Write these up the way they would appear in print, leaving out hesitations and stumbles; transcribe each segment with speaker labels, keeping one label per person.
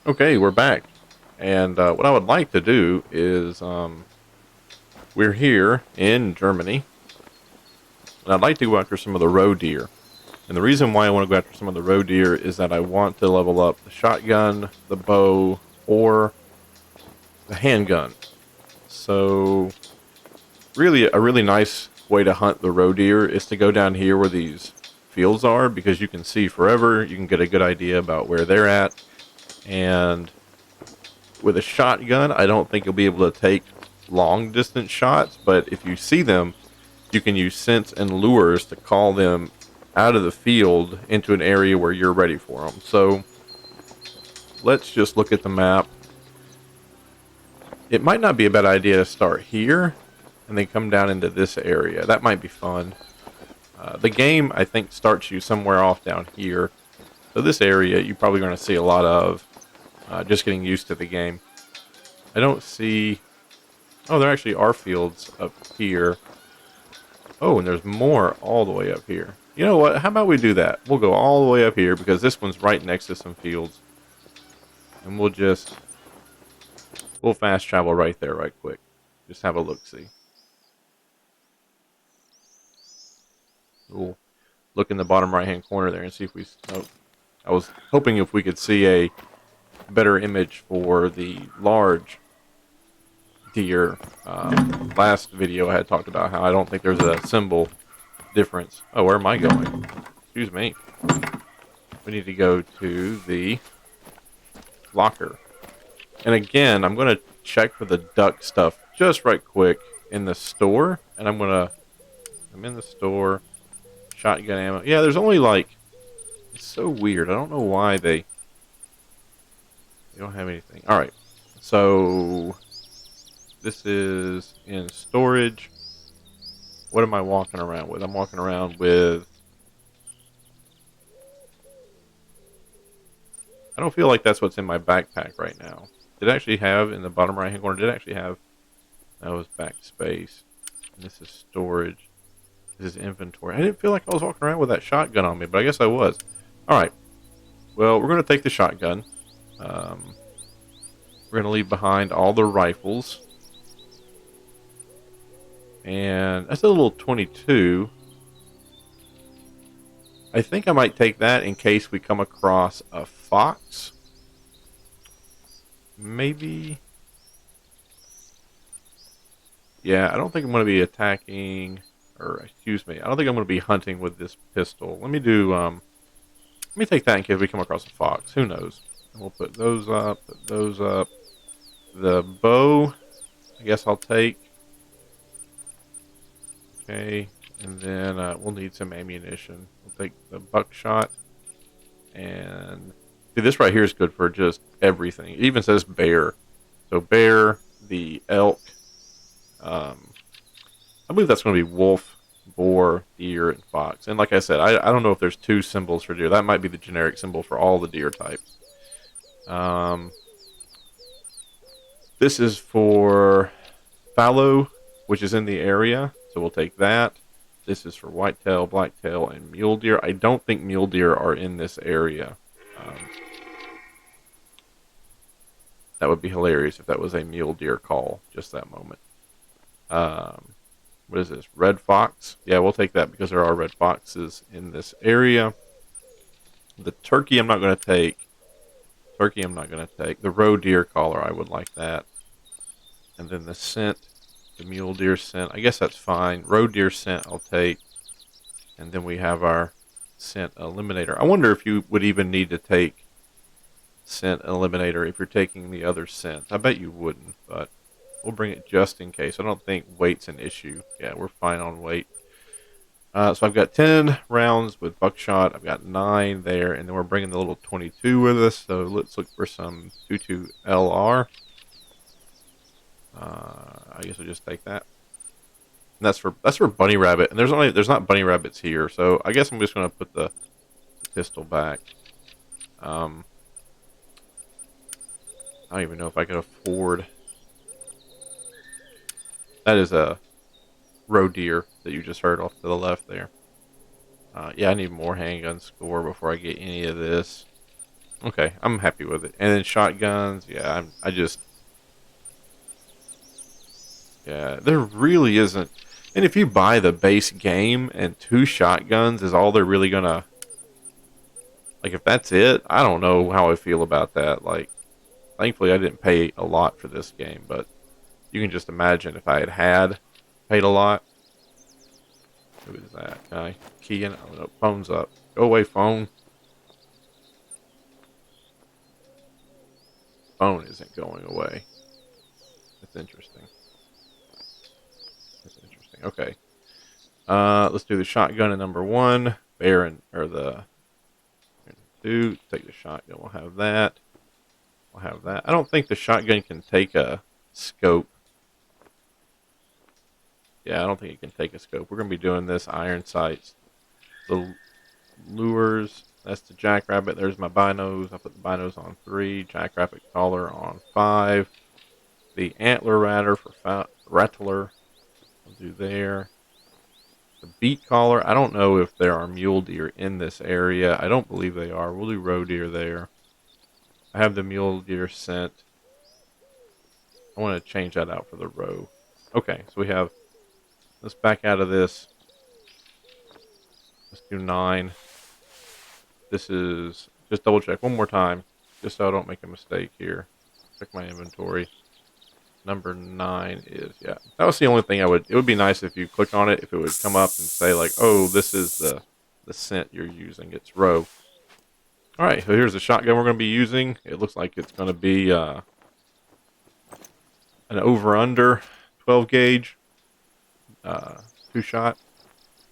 Speaker 1: Okay, we're back. And what I would like to do is we're here in Germany, and I'd like to go after some of the roe deer. And the reason why I want to go after some of the roe deer is that I want to level up the shotgun, the bow, or the handgun. So, really, a really nice way to hunt the roe deer is to go down here where these fields are because you can see forever. You can get a good idea about where they're at. And with a shotgun, I don't think you'll be able to take long distance shots, but if you see them, you can use scents and lures to call them out of the field into an area where you're ready for them. So let's just look at the map. It might not be a bad idea to start here and then come down into this area. That might be fun. The game, I think, starts you somewhere off down here. So this area, you're probably going to see a lot of just getting used to the game. I don't see... Oh, there actually are fields up here. Oh, and there's more all the way up here. You know what? How about we do that? We'll go all the way up here because this one's right next to some fields. And we'll fast travel right there right quick. Just have a look-see. We'll look in the bottom right-hand corner there and see if we... Oh, I was hoping if we could see a better image for the large deer. Last video I had talked about how I don't think there's a symbol difference. Oh, where am I going? Excuse me. We need to go to the locker. And again, I'm going to check for the duck stuff just right quick in the store. And I'm in the store. Shotgun ammo. Yeah, there's only like... It's so weird. I don't know why they don't have anything. Alright. So... This is in storage. What am I walking around with? I'm walking around with... I don't feel like that's what's in my backpack right now. Did it actually have, in the bottom right hand corner, did it actually have... That was backspace. And this is storage. This is inventory. I didn't feel like I was walking around with that shotgun on me, but I guess I was. Alright. Well, we're going to take the shotgun. We're going to leave behind all the rifles. And that's a little 22. I think I might take that in case we come across a fox. Maybe. Yeah, I don't think I'm going to be attacking, or excuse me, I don't think I'm going to be hunting with this pistol. Let me take that in case we come across a fox. Who knows? And we'll put those up, put those up. The bow, I guess I'll take. Okay, and then we'll need some ammunition. We'll take the buckshot, and see, this right here is good for just everything. It even says bear, so bear, the elk. I believe that's going to be wolf, boar, deer, and fox. And like I said, I don't know if there's two symbols for deer. That might be the generic symbol for all the deer types. This is for fallow, which is in the area. So we'll take that. This is for whitetail, blacktail, and mule deer. I don't think mule deer are in this area. That would be hilarious if that was a mule deer call. Just that moment. What is this? Red fox? Yeah, we'll take that because there are red foxes in this area. The turkey I'm not going to take. Turkey I'm not going to take. The roe deer collar, I would like that. And then the scent. The mule deer scent, I guess that's fine. Roe deer scent I'll take. And then we have our scent eliminator. I wonder if you would even need to take scent eliminator if you're taking the other scents. I bet you wouldn't, but we'll bring it just in case. I don't think weight's an issue. Yeah, we're fine on weight. So I've got 10 rounds with buckshot. I've got 9 there, and then we're bringing the little 22 with us. So let's look for some 22 LR. I guess I'll just take that. And that's for bunny rabbit. And there's not bunny rabbits here, so I guess I'm just gonna put the pistol back. I don't even know if I can afford. That is a roe deer that you just heard off to the left there. Yeah, I need more handgun score before I get any of this. Okay, I'm happy with it. And then shotguns, yeah, I just, yeah, there really isn't. And if you buy the base game and 2 shotguns is all they're really gonna, like, if that's it, I don't know how I feel about that. Like, thankfully I didn't pay a lot for this game, but you can just imagine if I had paid a lot. Who is that? Can I key in? Oh no, phone's up. Go away, phone. Phone isn't going away. That's interesting. That's interesting. Okay. Let's do the shotgun at number 1. Baron, or the 2. Take the shotgun. We'll have that. We'll have that. I don't think the shotgun can take a scope. Yeah, I don't think it can take a scope. We're going to be doing this iron sights. The lures. That's the jackrabbit. There's my binos. I put the binos on 3. Jackrabbit collar on 5. The antler rattler. I'll do there. The beet collar. I don't know if there are mule deer in this area. I don't believe they are. We'll do roe deer there. I have the mule deer scent. I want to change that out for the roe. Okay, so we have. Let's back out of this. Let's do 9. This is just double check one more time, just so I don't make a mistake here. Check my inventory. Number 9 is, yeah. That was the only thing I would. It would be nice if you click on it, if it would come up and say like, oh, this is the scent you're using. It's roe. All right, so here's the shotgun we're going to be using. It looks like it's going to be an over/under 12 gauge, 2-shot.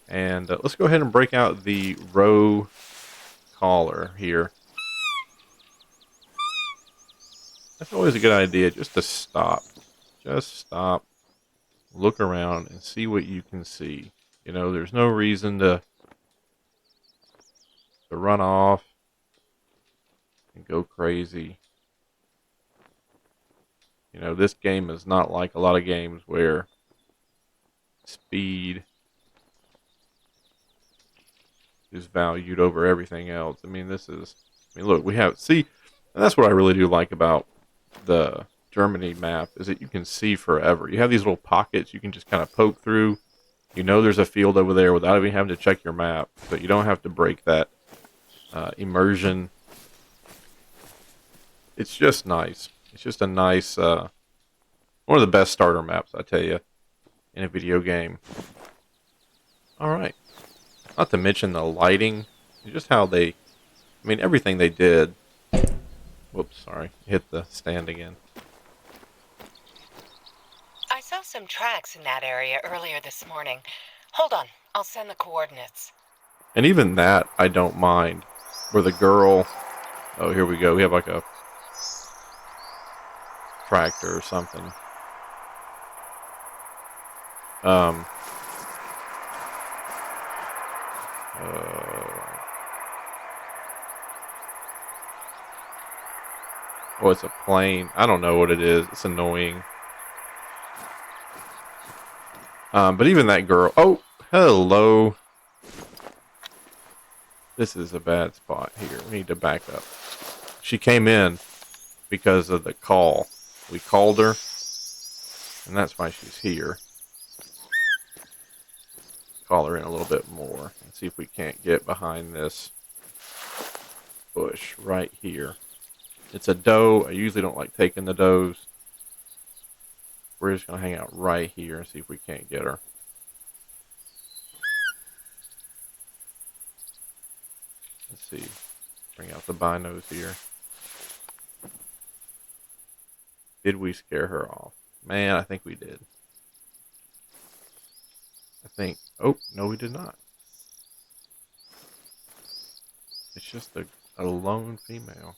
Speaker 1: And let's go ahead and break out the roe collar here. That's always a good idea, just to stop. Just stop, look around, and see what you can see. You know, there's no reason to run off and go crazy. You know, this game is not like a lot of games where speed is valued over everything else. I mean, look, we have, see, and that's what I really do like about the Germany map, is that you can see forever. You have these little pockets you can just kind of poke through. You know there's a field over there without even having to check your map, so you don't have to break that immersion. It's just nice. It's just a nice, one of the best starter maps, I tell you, in a video game. Alright. Not to mention the lighting, just how they, I mean, everything they did. Whoops, sorry. Hit the stand again.
Speaker 2: I saw some tracks in that area earlier this morning. Hold on, I'll send the coordinates.
Speaker 1: And even that, I don't mind. Where the girl, oh, here we go. We have like a tractor or something. Oh, it's a plane. I don't know what it is. It's annoying. But even that girl. Oh, hello. This is a bad spot here. We need to back up. She came in because of the call. We called her, and that's why she's here. Call her in a little bit more and see if we can't get behind this bush right here. It's a doe. I usually don't like taking the does. We're just going to hang out right here and see if we can't get her. Let's see. Bring out the binos here. Did we scare her off? Man, I think we did. I think. Oh, no, we did not. It's just a lone female.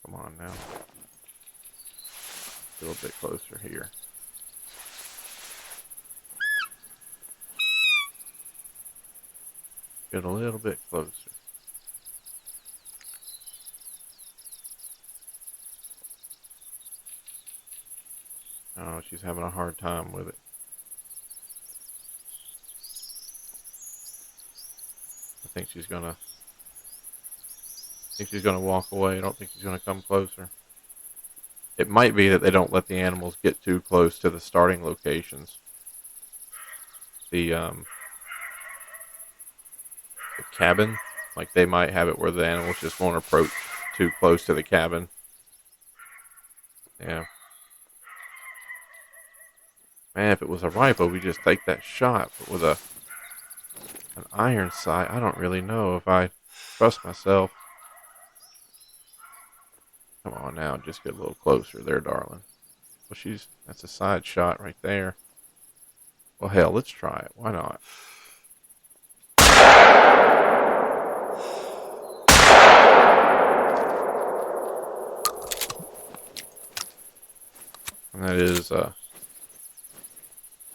Speaker 1: Come on now. A little bit closer here. Get a little bit closer. Oh, she's having a hard time with it. I think she's gonna. I think she's gonna walk away. I don't think she's gonna come closer. It might be that they don't let the animals get too close to the starting locations. The the cabin, like they might have it where the animals just won't approach too close to the cabin. Yeah. Man, if it was a rifle, we just take that shot. But with an iron sight, I don't really know if I trust myself. Come on now, just get a little closer there, darling. Well, that's a side shot right there. Well, hell, let's try it. Why not? And that is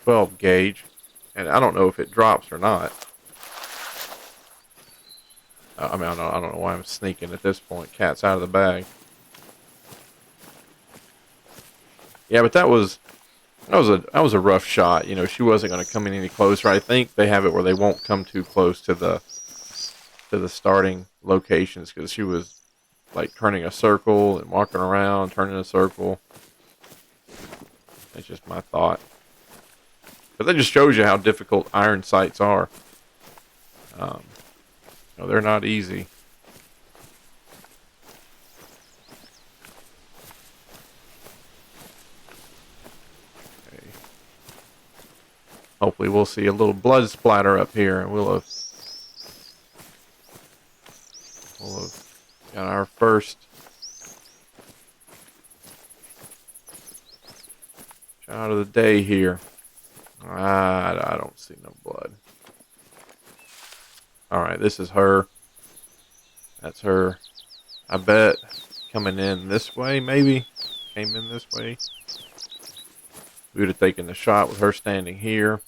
Speaker 1: 12 gauge. And I don't know if it drops or not. I mean, I don't know why I'm sneaking at this point. Cat's out of the bag. Yeah, but that was a rough shot. You know, she wasn't going to come in any closer. I think they have it where they won't come too close to the starting locations because she was like turning a circle and walking around, turning a circle. That's just my thought. But that just shows you how difficult iron sights are. No, they're not easy. Okay. Hopefully we'll see a little blood splatter up here and we'll have got our first shot of the day here. I don't see no blood. Alright, this is her. That's her. I bet coming in this way, maybe. Came in this way. We would have taken the shot with her standing here.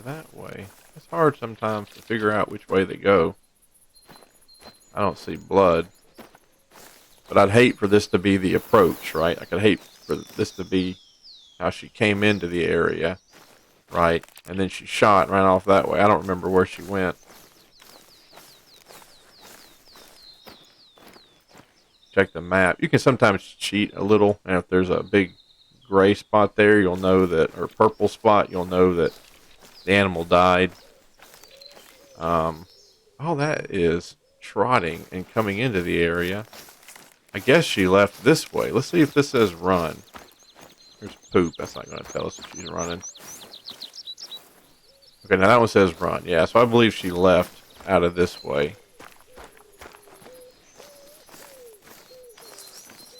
Speaker 1: That way. It's hard sometimes to figure out which way they go. I don't see blood. But I'd hate for this to be the approach, right? I could hate for this to be how she came into the area, right? And then she shot and ran off that way. I don't remember where she went. Check the map. You can sometimes cheat a little, and if there's a big gray spot there, you'll know that, or purple spot, you'll know that the animal died. Oh, that is trotting and coming into the area. I guess she left this way. Let's see if this says run. There's poop. That's not going to tell us if she's running. Okay, now that one says run. Yeah, so I believe she left out of this way.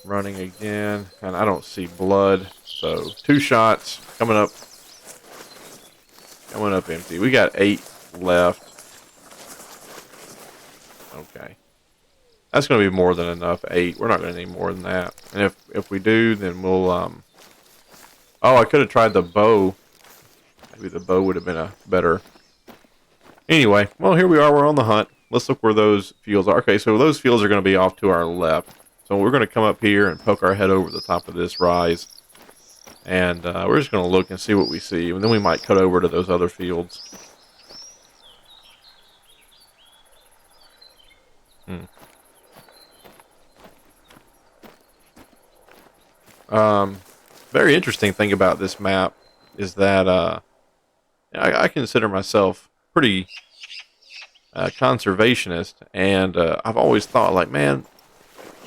Speaker 1: Running again. And I don't see blood. So 2 shots coming up. Coming up empty. We got 8 left. Okay. That's going to be more than enough. 8. We're not going to need more than that. And if we do, then we'll oh, I could have tried the bow. Maybe the bow would have been a better. Anyway, well, here we are. We're on the hunt. Let's look where those fields are. Okay, so those fields are going to be off to our left. So we're going to come up here and poke our head over the top of this rise. And we're just going to look and see what we see. And then we might cut over to those other fields. Very interesting thing about this map is that I consider myself pretty conservationist, and I've always thought, like, man,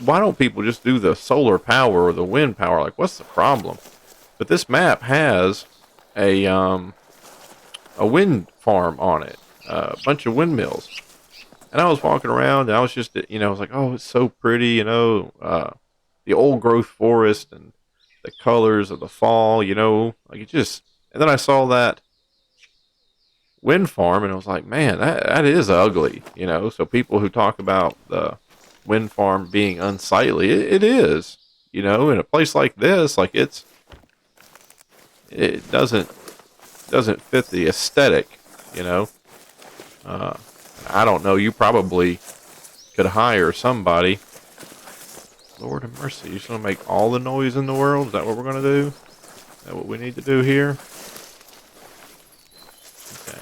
Speaker 1: why don't people just do the solar power or the wind power? Like, what's the problem? But this map has a wind farm on it, a bunch of windmills. And I was walking around, and I was just, I was like, oh, it's so pretty, the old growth forest and the colors of the fall, like it just. And then I saw that wind farm, and I was like, man, that is ugly, So people who talk about the wind farm being unsightly, it is, in a place like this, like it doesn't fit the aesthetic, I don't know. You probably could hire somebody Lord have mercy. You just want to make all the noise in the world? Is that what we're going to do? Is that what we need to do here? Okay.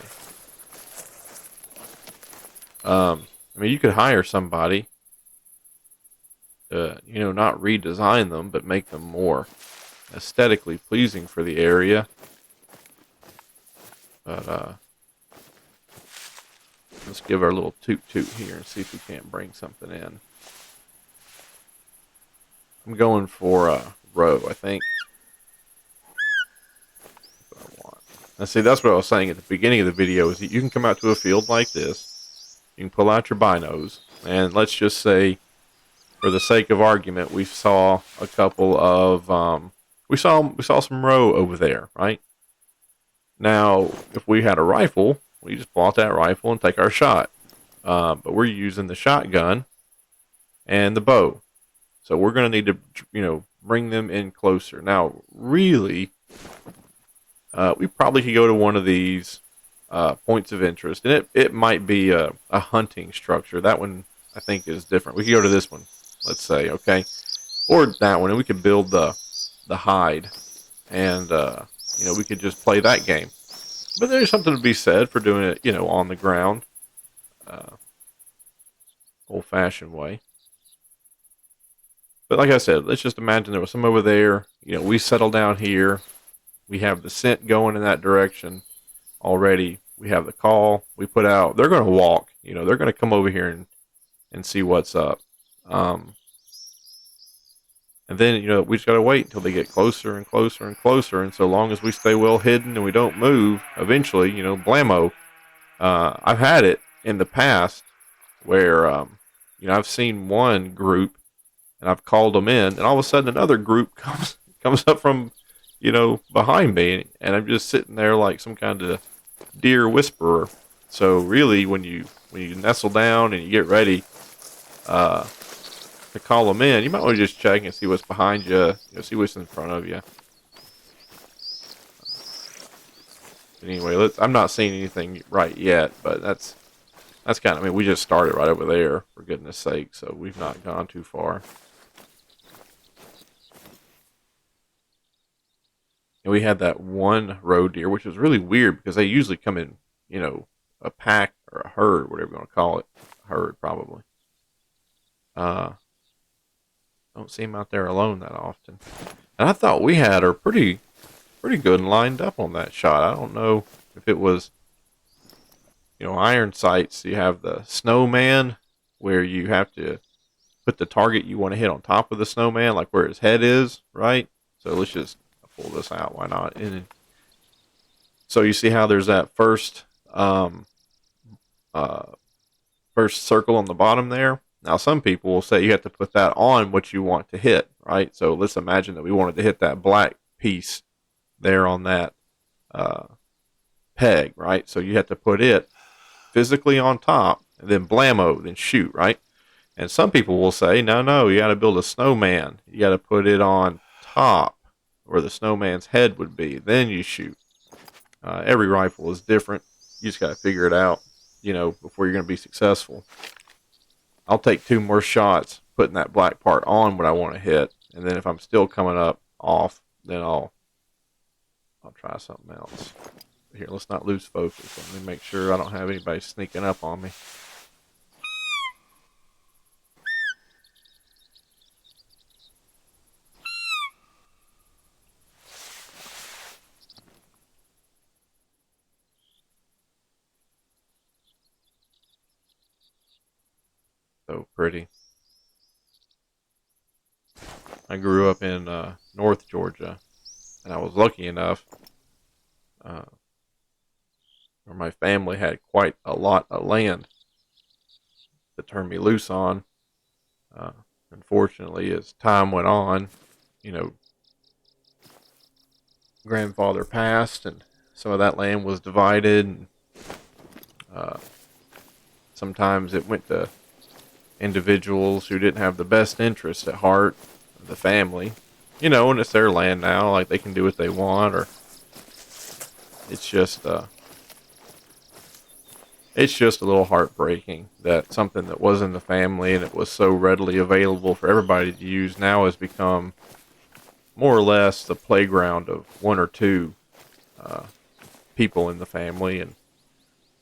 Speaker 1: I mean, you could hire somebody to, not redesign them, but make them more aesthetically pleasing for the area. But, let's give our little toot here and see if we can't bring something in. I'm going for a row, I think. That's what I want. Now, see, that's what I was saying at the beginning of the video, is that you can come out to a field like this. You can pull out your binos, and let's just say, for the sake of argument, we saw a couple of, we saw some row over there, right? Now, if we had a rifle, we just pull out that rifle and take our shot. But we're using the shotgun and the bow. So we're going to need to, bring them in closer. Now, really, we probably could go to one of these points of interest. And it might be a hunting structure. That one, I think, is different. We could go to this one, let's say, okay? Or that one, and we could build the hide. And, we could just play that game. But there's something to be said for doing it, on the ground. Old-fashioned way. But like I said, let's just imagine there was some over there. We settle down here. We have the scent going in that direction already. We have the call. We put out. They're going to walk. They're going to come over here and see what's up. And then, we just got to wait until they get closer and closer and closer. And so long as we stay well hidden and we don't move, eventually, blammo. I've had it in the past where, I've seen one group and I've called them in, and all of a sudden another group comes up from, behind me, and I'm just sitting there like some kind of deer whisperer. So really, when you nestle down and you get ready to call them in, you might want to just check and see what's behind you, see what's in front of you. But anyway, I'm not seeing anything right yet, but that's kind of, we just started right over there, for goodness sake, so we've not gone too far. And we had that one roe deer, which was really weird because they usually come in, a pack or a herd, whatever you want to call it. A herd, probably. Don't see him out there alone that often. And I thought we had her pretty good and lined up on that shot. I don't know if it was, iron sights. You have the snowman where you have to put the target you want to hit on top of the snowman, like where his head is, right? So let's just pull this out. Why not? And so you see how there's that first circle on the bottom there. Now some people will say you have to put that on what you want to hit, right? So let's imagine that we wanted to hit that black piece there on that peg, right? So you have to put it physically on top and then blammo, then shoot, right? And some people will say, no, you got to build a snowman. You got to put it on top where the snowman's head would be. Then you shoot. Every rifle is different. You just got to figure it out, before you're going to be successful. I'll take 2 more shots putting that black part on what I want to hit. And then if I'm still coming up off, then I'll try something else. Here, let's not lose focus. Let me make sure I don't have anybody sneaking up on me. So pretty. I grew up in North Georgia, and I was lucky enough where my family had quite a lot of land to turn me loose on. Unfortunately, as time went on, grandfather passed, and some of that land was divided, and sometimes it went to individuals who didn't have the best interest at heart of the family. And it's their land now, like they can do what they want, or it's just it's just a little heartbreaking that something that was in the family and it was so readily available for everybody to use now has become more or less the playground of one or two uh, people in the family. And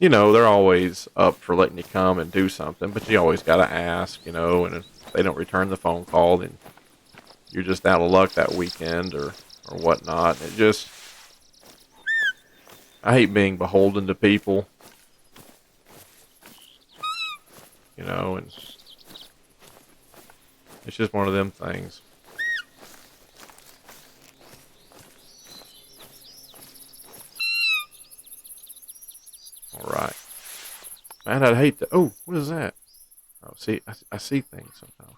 Speaker 1: they're always up for letting you come and do something, but you always got to ask, and if they don't return the phone call, then you're just out of luck that weekend or whatnot. It just, I hate being beholden to people, and it's just one of them things. All right. Man, I'd hate to. Oh, what is that? Oh, see, I see things sometimes.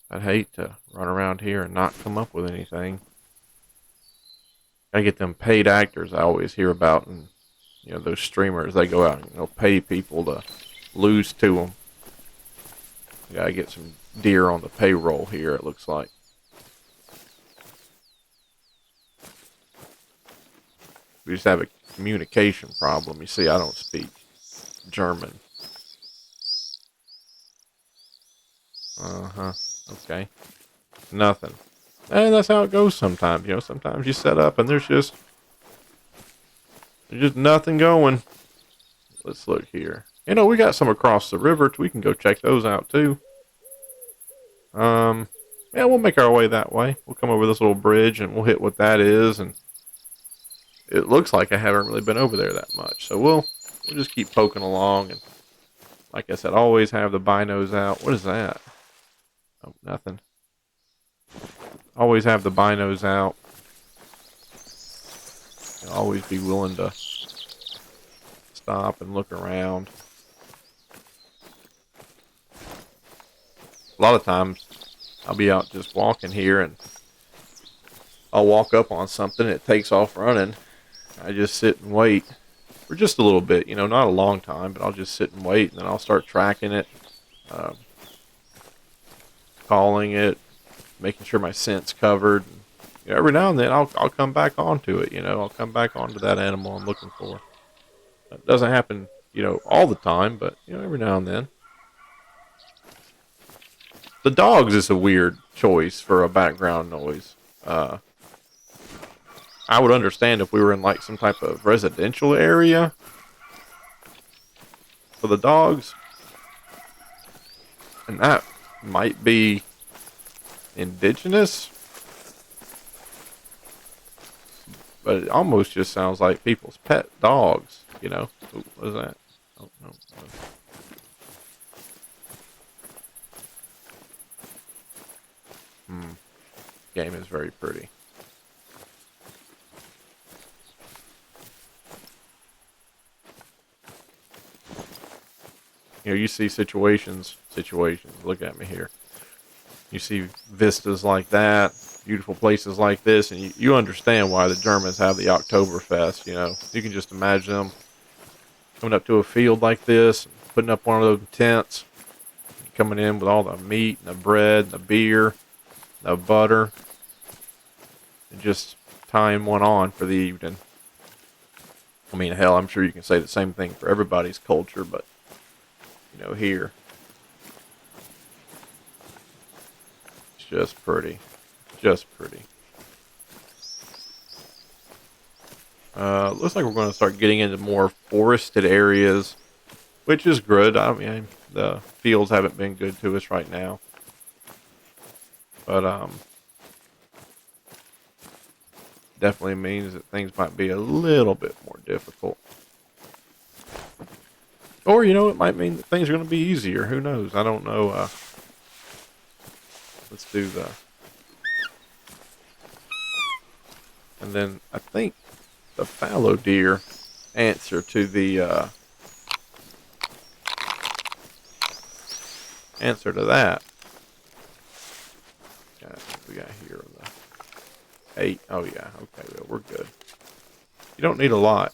Speaker 1: I'd hate to run around here and not come up with anything. I get them paid actors I always hear about, and those streamers. They go out and pay people to lose to them. Gotta get some deer on the payroll here. It looks like. We just have a communication problem. You see, I don't speak German. Uh-huh. Okay. Nothing. And that's how it goes sometimes. Sometimes you set up and there's just nothing going. Let's look here. We got some across the river. We can go check those out too. Yeah, we'll make our way that way. We'll come over this little bridge and we'll hit what that is. And it looks like I haven't really been over there that much. So we'll just keep poking along. And like I said, always have the binos out. What is that? Oh, nothing. Always have the binos out. Always be willing to stop and look around. A lot of times I'll be out just walking here and I'll walk up on something, it takes off running. I just sit and wait for just a little bit, not a long time, but I'll just sit and wait, and then I'll start tracking it, um, calling it, making sure my scent's covered. Every now and then I'll come back onto it, I'll come back onto that animal I'm looking for. It doesn't happen, all the time, but, every now and then. The dogs is a weird choice for a background noise. I would understand if we were in like some type of residential area for the dogs, and that might be indigenous, but it almost just sounds like people's pet dogs. Ooh, what is that? Oh no. Game is very pretty. You see situations, look at me here. You see vistas like that, beautiful places like this, and you understand why the Germans have the Oktoberfest, You can just imagine them coming up to a field like this, putting up one of those tents, coming in with all the meat and the bread and the beer, the butter, and just tying one on for the evening. I mean, hell, I'm sure you can say the same thing for everybody's culture, but here, it's just pretty. Looks like we're going to start getting into more forested areas, which is good. I mean, the fields haven't been good to us right now, but definitely means that things might be a little bit more difficult. Or, it might mean that things are going to be easier. Who knows? I don't know. Let's do the... And then I think the fallow deer answer to the... answer to that. We got here the 8. Oh, yeah. Okay, well, we're good. You don't need a lot.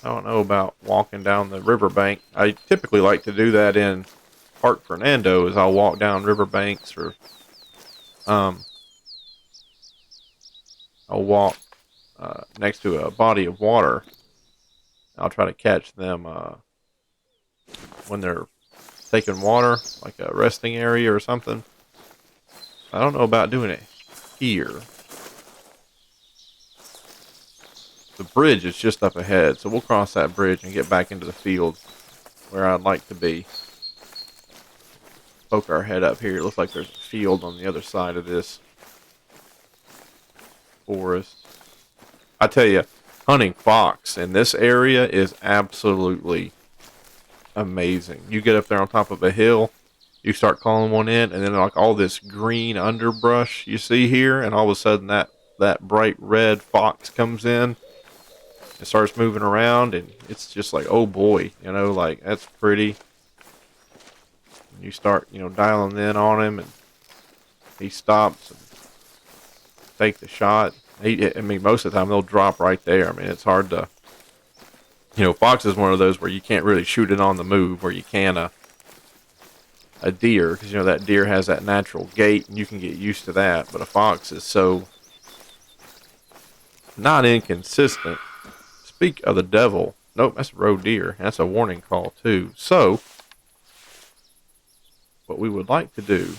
Speaker 1: I don't know about walking down the riverbank. I typically like to do that in Park Fernando, as I'll walk down riverbanks, or I'll walk next to a body of water. I'll try to catch them when they're taking water, like a resting area or something. I don't know about doing it here. The bridge is just up ahead, so we'll cross that bridge and get back into the field where I'd like to be. Poke our head up here. It looks like there's a field on the other side of this forest. I tell you, hunting fox in this area is absolutely amazing. You get up there on top of a hill, you start calling one in, and then like all this green underbrush you see here, and all of a sudden that bright red fox comes in and starts moving around, and it's just like, oh boy, like that's pretty. And you start, dialing in on him, and he stops and take the shot. Most of the time they'll drop right there. I mean, it's hard to, fox is one of those where you can't really shoot it on the move, where you can a deer, because that deer has that natural gait, and you can get used to that. But a fox is so not inconsistent. Speak of the devil. Nope, that's a roe deer. That's a warning call too. So, what we would like to do,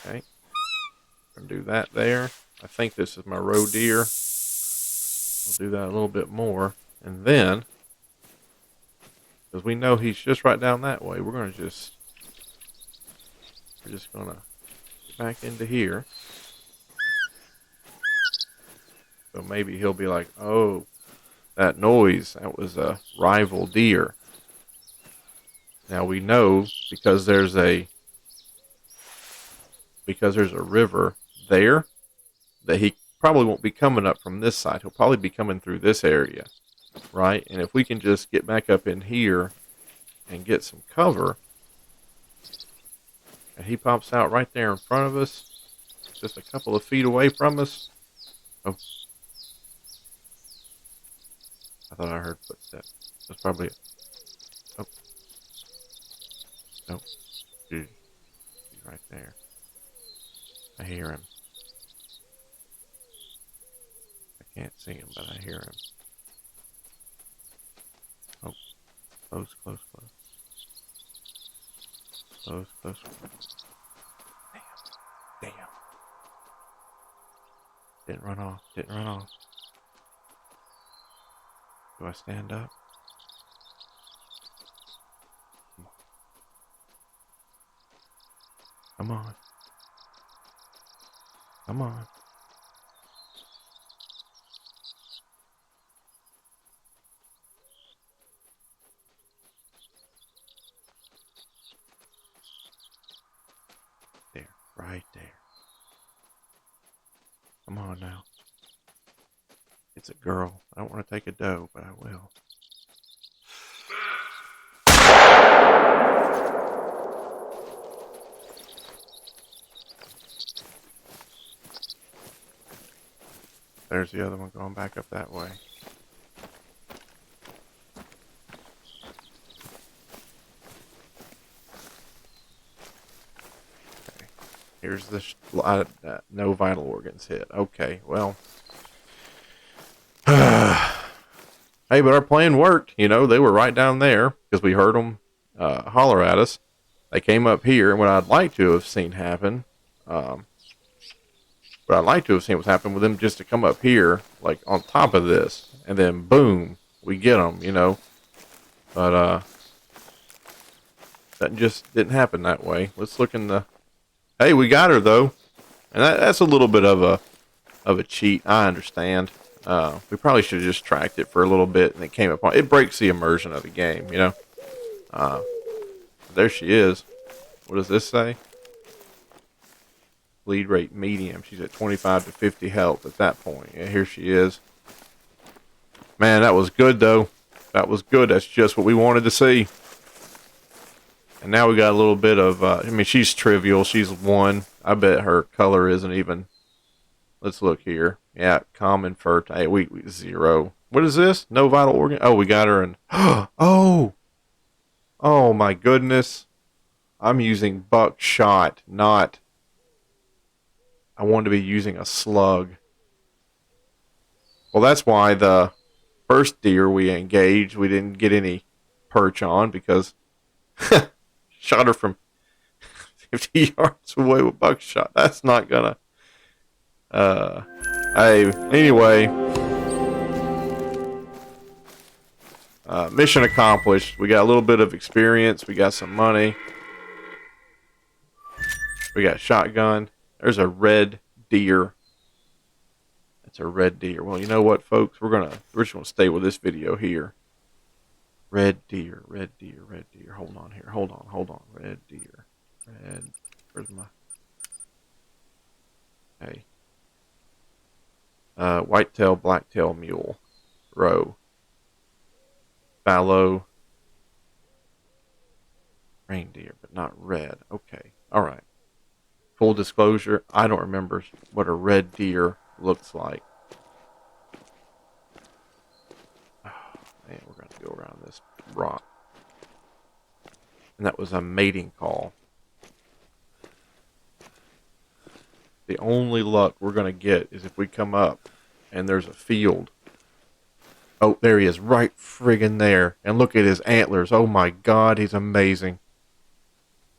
Speaker 1: okay, we're gonna do that there. I think this is my roe deer. We'll do that a little bit more, and then, because we know he's just right down that way, we're just gonna get back into here. So maybe he'll be like, oh, that noise, that was a rival deer. Now we know because there's a river there that he probably won't be coming up from this side. He'll probably be coming through this area, right? And if we can just get back up in here and get some cover, and he pops out right there in front of us, just a couple of feet away from us. Oh, I thought I heard footsteps. That's probably it. Oh. Nope. Dude. He's right there. I hear him. I can't see him, but I hear him. Oh. Close, close, close. Close, close, close. Damn. Damn. Didn't run off. Didn't run off. Do I stand up? Come on. Come on. There. Right there. Come on now. It's a girl. I don't want to take a doe, but I will. There's the other one going back up that way. Okay. Here's the no vital organs hit. Okay, well. Hey, but our plan worked. They were right down there because we heard them holler at us. They came up here, and what I'd like to have seen happen, was happen with them just to come up here, like on top of this, and then boom, we get them, But that just didn't happen that way. Let's look in the. Hey, we got her though, and that's a little bit of a cheat. I understand. We probably should have just tracked it for a little bit, and it came upon. It breaks the immersion of the game, There she is. What does this say? Bleed rate medium. She's at 25 to 50 health at that point. Yeah, here she is. Man, that was good though. That was good. That's just what we wanted to see. And now we got a little bit of. She's trivial. She's 1. I bet her color isn't even. Let's look here. Yeah, common fertile. Hey, we 0. What is this? No vital organ. Oh, we got her in. Oh my goodness. I'm using buckshot, not. I wanted to be using a slug. Well, that's why the first deer we engaged, we didn't get any perch on because shot her from 50 yards away with buckshot. That's not gonna. Uh, hey, anyway, mission accomplished. We got a little bit of experience. We got some money. We got shotgun. There's a red deer. That's a red deer. Well, you know what, folks? We're just gonna stay with this video here. Red deer, red deer, red deer. Hold on here. Hold on. Red deer. Red. Where's my? Hey. Whitetail, blacktail mule. Roe. Fallow. Reindeer, but not red. Okay. All right. Full disclosure, I don't remember what a red deer looks like. Oh, man, we're going to go around this rock. And that was a mating call. The only luck we're going to get is if we come up and there's a field. Oh, there he is, right friggin' there. And look at his antlers. Oh my God, he's amazing.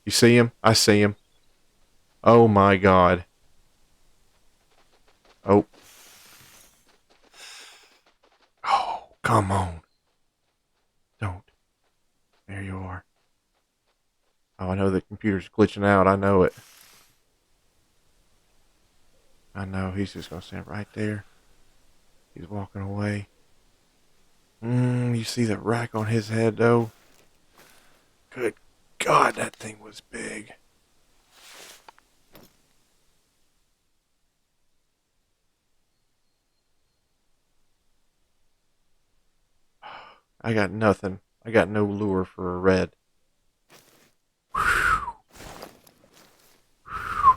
Speaker 1: You see him? I see him. Oh my God. Oh. Oh, come on. Don't. There you are. Oh, I know the computer's glitching out. I know it. I know. He's just going to stand right there. He's walking away. You see the rack on his head, though? Good God, that thing was big. I got nothing. I got no lure for a red. Whew.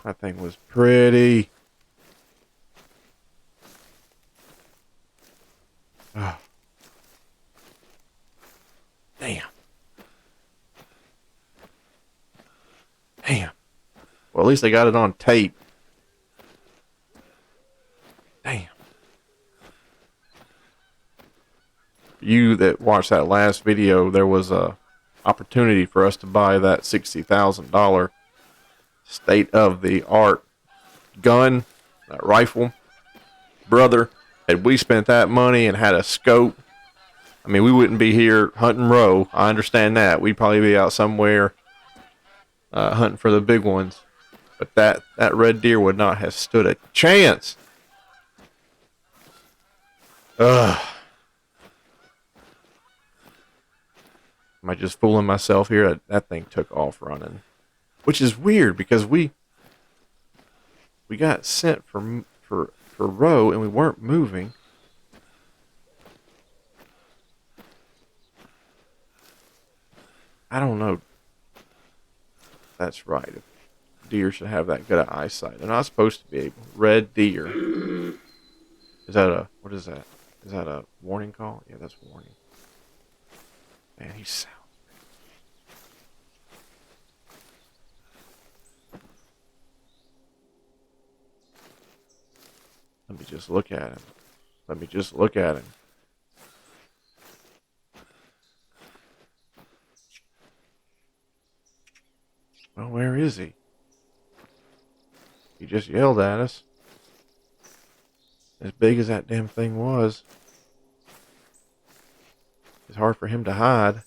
Speaker 1: That thing was pretty. Oh. Damn. Damn. Well, at least I got it on tape. Damn. You that watched that last video, there was a opportunity for us to buy that $60,000 state of the art gun, that rifle. Brother, had we spent that money and had a scope, I mean, we wouldn't be here hunting roe. I understand that. We'd probably be out somewhere hunting for the big ones. But that red deer would not have stood a chance. Ugh. Am I just fooling myself here? That thing took off running. Which is weird because we got sent for roe and we weren't moving. I don't know. That's right. Deer should have that good of eyesight. They're not supposed to be able. Red deer. Is that a, what is that? Is that a warning call? Yeah, that's warning. Man, he sounds. Let me just look at him. Let me just look at him. Well, where is he? He just yelled at us. As big as that damn thing was, it's hard for him to hide.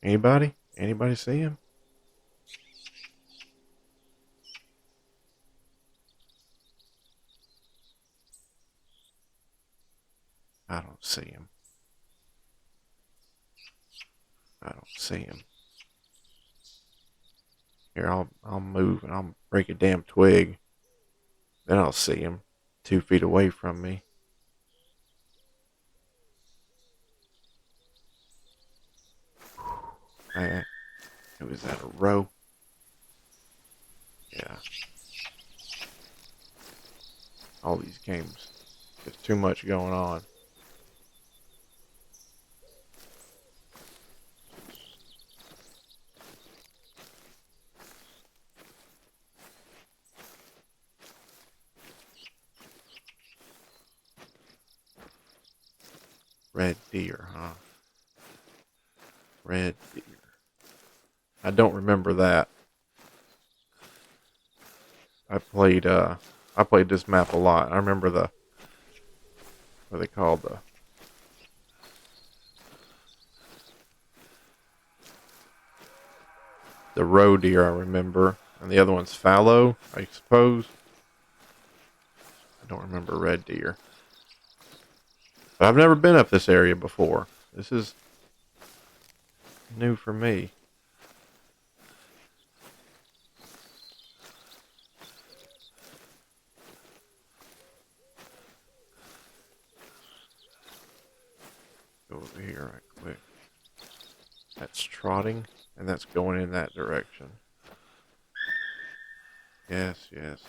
Speaker 1: Anybody? Anybody see him? I don't see him. I don't see him. Here, I'll move and I'll break a damn twig. Then I'll see him 2 feet away from me. Man, it was at a row. Yeah. All these games. There's too much going on. Red deer, huh? Red deer. I don't remember that. I played this map a lot. I remember what they called the roe deer, I remember. And the other one's fallow, I suppose. I don't remember red deer. But I've never been up this area before. This is new for me. Go over here right quick. That's trotting, and that's going in that direction. Yes, yes.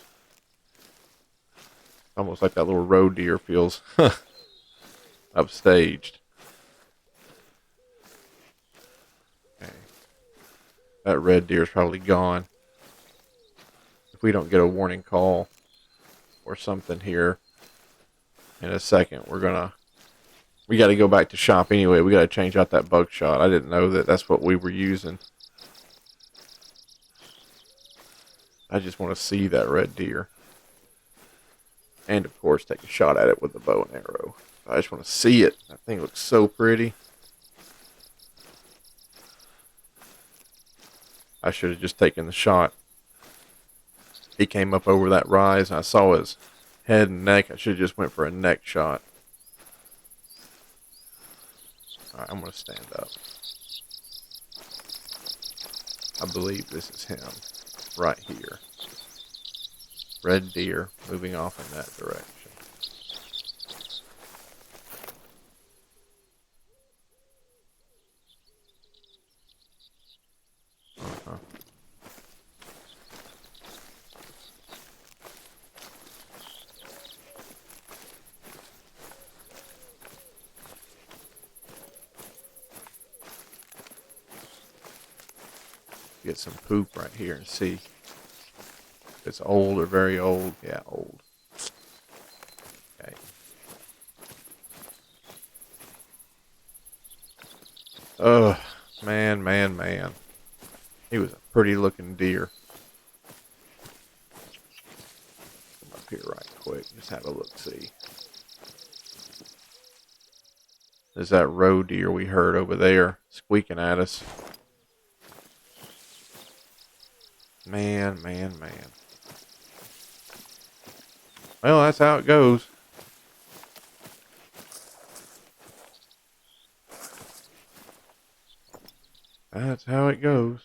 Speaker 1: Almost like that little roe deer feels upstaged. Okay. That red deer is probably gone. If we don't get a warning call or something here in a second, we got to go back to shop anyway. We got to change out that buckshot. I didn't know that that's what we were using. I just want to see that red deer. And of course, take a shot at it with the bow and arrow. I just want to see it. That thing looks so pretty. I should have just taken the shot. He came up over that rise, and I saw his head and neck. I should have just went for a neck shot. Alright, I'm going to stand up. I believe this is him. Right here. Red deer moving off in that direction. Uh-huh. Get some poop right here and see if it's old or very old. Yeah, old. Okay. Oh, man, man, man. He was a pretty looking deer. Come up here right quick. Just have a look, see. There's that roe deer we heard over there squeaking at us. Man, man, man. Well, that's how it goes. That's how it goes.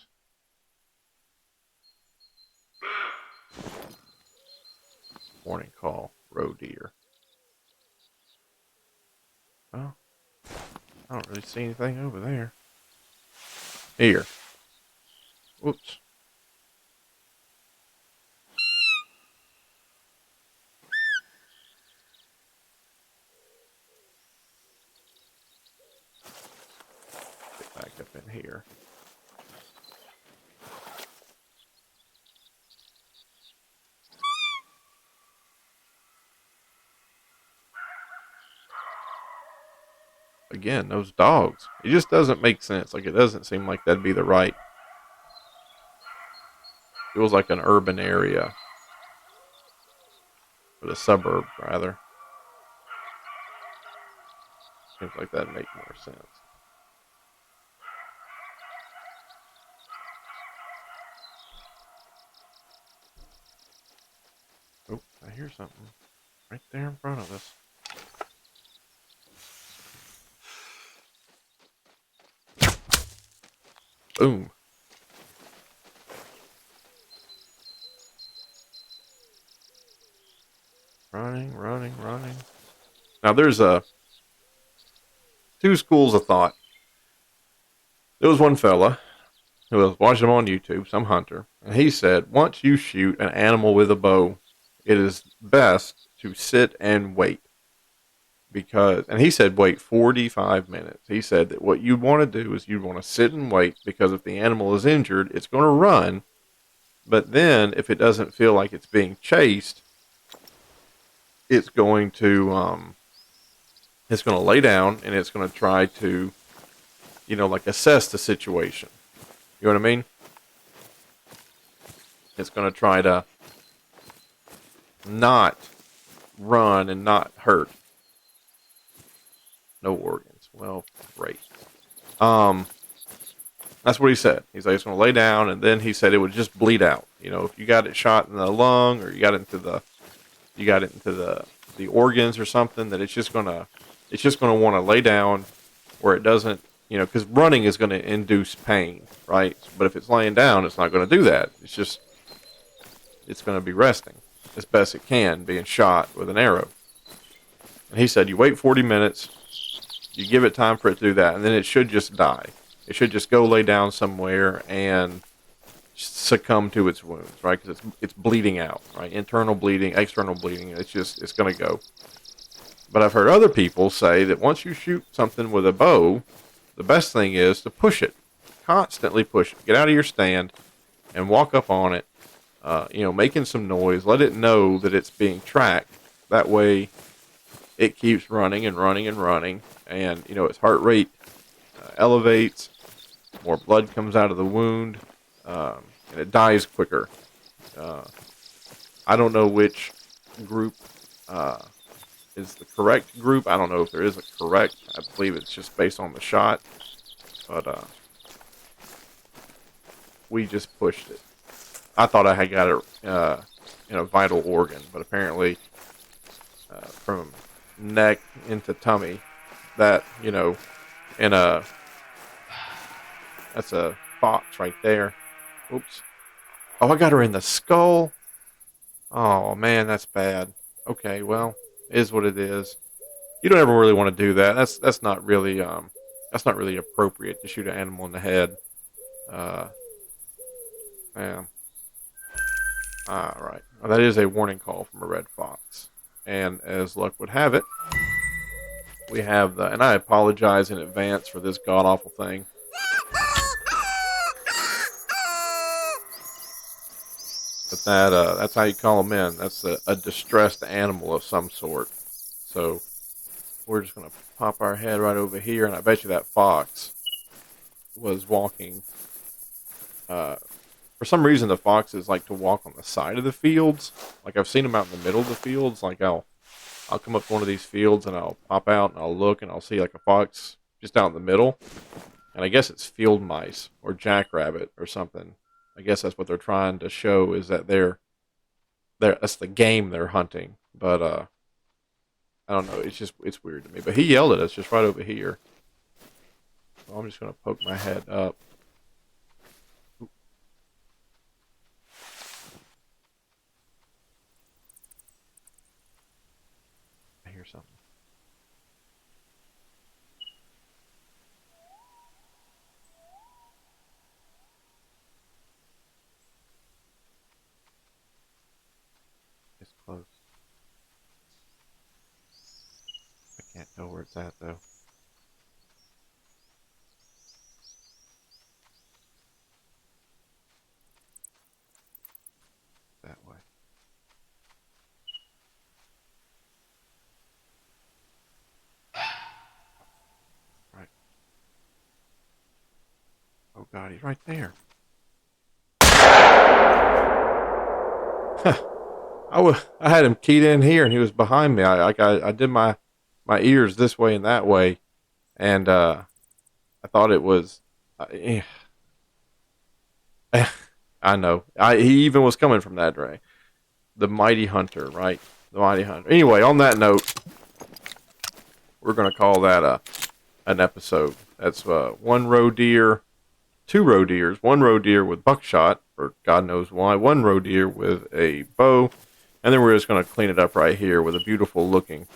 Speaker 1: Warning call, roe deer. Oh, I don't really see anything over there. Here. Whoops. Get back up in here. Again, those dogs. It just doesn't make sense. Like, it doesn't seem like that'd be the right. Feels like an urban area. Or the suburb, rather. Seems like that'd make more sense. Oh, I hear something. Right there in front of us. Boom. Running, running, running. Now there's two schools of thought. There was one fella who was watching him on YouTube, some hunter, and he said, once you shoot an animal with a bow, it is best to sit and wait. And he said wait 45 minutes. He said that what you want to do is you want to sit and wait, because if the animal is injured, it's going to run. But then if it doesn't feel like it's being chased, it's going to It's going to lay down and it's going to try to, like assess the situation. You know what I mean? It's going to try to not run and not hurt. No organs. Well, great. That's what he said. He's like, it's going to lay down, and then he said it would just bleed out. If you got it shot in the lung or you got it into the organs or something, that it's just going to want to lay down where it doesn't, because running is going to induce pain, right? But if it's laying down, it's not going to do that. It's going to be resting as best it can, being shot with an arrow. And he said, you wait 40 minutes, you give it time for it to do that, and then it should just die. It should just go lay down somewhere and succumb to its wounds, right? Because it's bleeding out, right? Internal bleeding, external bleeding. It's going to go. But I've heard other people say that once you shoot something with a bow, the best thing is to push it, constantly push it. Get out of your stand and walk up on it, making some noise. Let it know that it's being tracked. That way, it keeps running and running and running, and its heart rate elevates. More blood comes out of the wound, and it dies quicker. I don't know which group is the correct group. I don't know if there is a correct. I believe it's just based on the shot. But we just pushed it. I thought I had got it in a vital organ, but apparently from neck into tummy, that, in a... That's a fox right there. Oops. Oh, I got her in the skull. Oh, man, that's bad. Okay, well, it is what it is. You don't ever really want to do that. That's not really appropriate to shoot an animal in the head. Yeah. All right. Well, that is a warning call from a red fox. And as luck would have it, we have and I apologize in advance for this god-awful thing. But that's how you call them in. That's a distressed animal of some sort. So we're just going to pop our head right over here, and I bet you that fox was walking. For some reason, the foxes like to walk on the side of the fields. Like I've seen them out in the middle of the fields. Like I'll come up to one of these fields, and I'll pop out, and I'll look, and I'll see like a fox just out in the middle. And I guess it's field mice or jackrabbit or something. I guess that's what they're trying to show, is that that's the game they're hunting. But I don't know. It's weird to me. But he yelled at us just right over here. So I'm just gonna poke my head up. Oop. I hear something. It's close. I can't tell where it's at though. That way. Right. Oh God, he's right there. I had him keyed in here, and he was behind me. I did my ears this way and that way, and I thought it was. I know. He even was coming from that way. The mighty hunter, right? The mighty hunter. Anyway, on that note, we're gonna call that an episode. That's one roe deer, two roe deers, one roe deer with buckshot, or God knows why, one roe deer with a bow, and then we're just gonna clean it up right here with a beautiful looking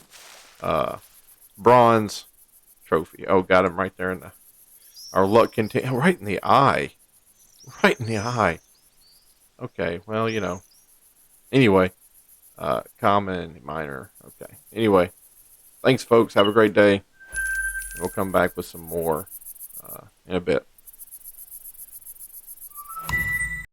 Speaker 1: bronze trophy. Oh, got him right there in our luck continue, right in the eye, right in the eye. Okay, well, anyway, common, minor. Okay. Anyway, thanks, folks. Have a great day. We'll come back with some more in a bit.